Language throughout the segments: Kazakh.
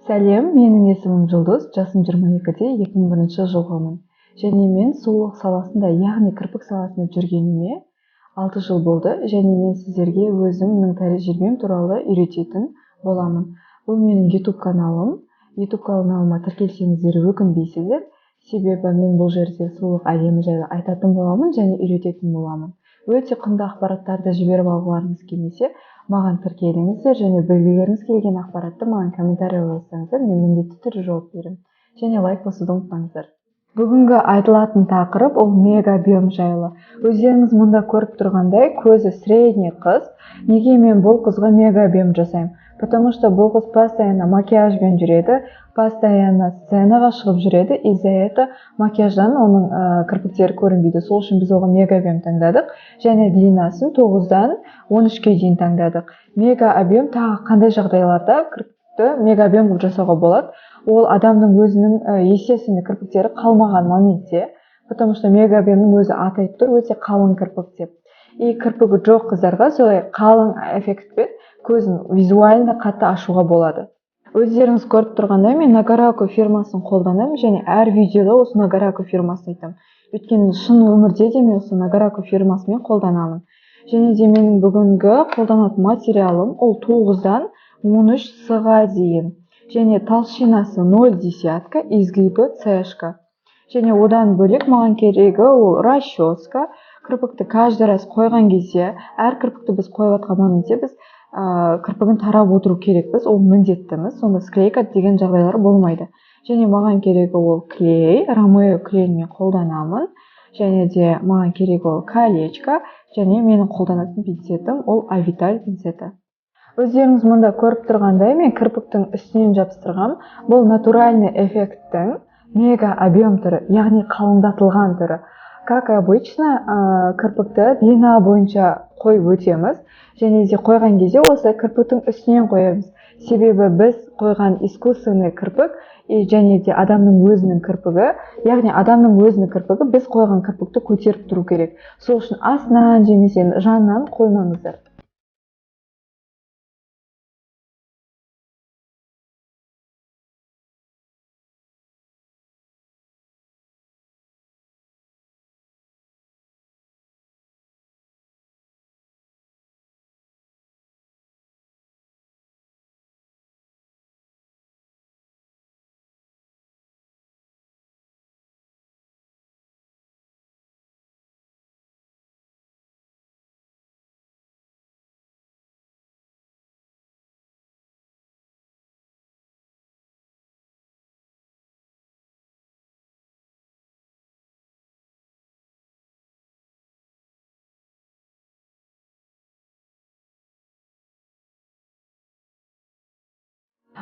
Сәлем, менің есімім Жұлдыз, жасым 22-де 2001 жылғымын. Және мен сұлулық саласында, яғни кірпік саласында жүргеніме 6 жыл болды, және мен сіздерге өзімнің тәжірибем туралы үйрететін боламын. Бұл менің YouTube каналым. YouTube каналыма тіркелсеңіздер өкінбейсіздер, себебі мен бұл жерде сұлулық әлемі жайлы айтатын боламын және үйрететін боламын. Өте құнды ақпараттарды жіберіп алғыларыңыз келмесе, маған тіркеліңіздер және білгілеріңіз келген ақпаратты маған комментарий жазсаңыздар, мен міндетті түрде жауап беремін. Және лайк басуды ұмытпаңыздар. Бүгінгі айтылатын тақырып ол мегаобъем жайлы. Өздеріңіз мұнда көріп тұрғандай, көзі средний қыз. Неге мен бұл қызға мегаобъем жасаймын? Потому что бұл қыз постоянно макияжбен жүреді, постоянно сценаға шығып жүреді. Из-за это макияждан оның кірпіктері көрінбейді. Сол үшін біз оған мегаобъем таңдадық. Және длинасын 9-дан 13-ке дейін таңдадық. Мегаобъем тағы қандай жағдайларда кірпікті мегаобъем қылып жасауға болады? Ол адамның өзінің естественно кірпіктері қалмаған моментте, потому что мегаобъемнің өзі атайып тұр, өте қалың кірпік деп. И кірпігі жоқ қыздарға солай қалың эффектпен көзін визуально қатты ашуға болады. Өздеріңіз көріп тұрғандай, мен Nagaraku фирмасын қолданамын және әр видеода осы Nagaraku фирмасын айтамын. Өйткені шын өмірде де мен осы Nagaraku фирмасымен қолданамын. Және де менің бүгінгі қолданатын материалым ол 9-дан 13 с-ға дейін. Және толщинасы 0,1, изгибі C-шка. Және одан бөлек маған керегі ол расческа. Кірпікті каждый раз қойған кезде, әр кірпікті біз қойып атқан моментте біз кірпігін тарап отыру керекпіз, ол міндеттіміз, сонда склейка деген жағдайлар болмайды. Және маған керегі ол клей, Ромео клейін мен қолданамын. Және де маған керегі ол колечко, және менің қолданатын пинцетім ол Avital пинцеті. Өздеріңіз мұнда көріп тұрғандай, мен кірпіктің үстінен жабыстырғам. Бұл натуральный эффекттің мегаобъем түрі, яғни қалыңдатылған түрі. Как обычно, кірпікті длина бойынша қойып өтеміз, және де қойған кезде осы кірпіктің үстінен қоямыз. Себебі біз қойған искусственный кірпік және де адамның өзінің кірпігі, яғни адамның өзінің кірпігі біз қойған кірпікті көтеріп тұру керек. Сол үшін астынан жемесе жанынан қоймаңыздар.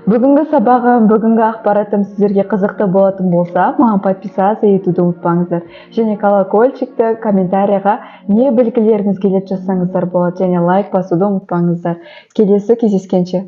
Бүгінгі сабағым, бүгінгі ақпаратым сіздерге қызықты болатын болса, маған подписаться етуді ұмытпаңыздар. Және колокольчикті комментарийға не білгілеріңіз келеді жазсаңыздар болады, және лайк басуды ұмытпаңыздар. Келесі кездескенше.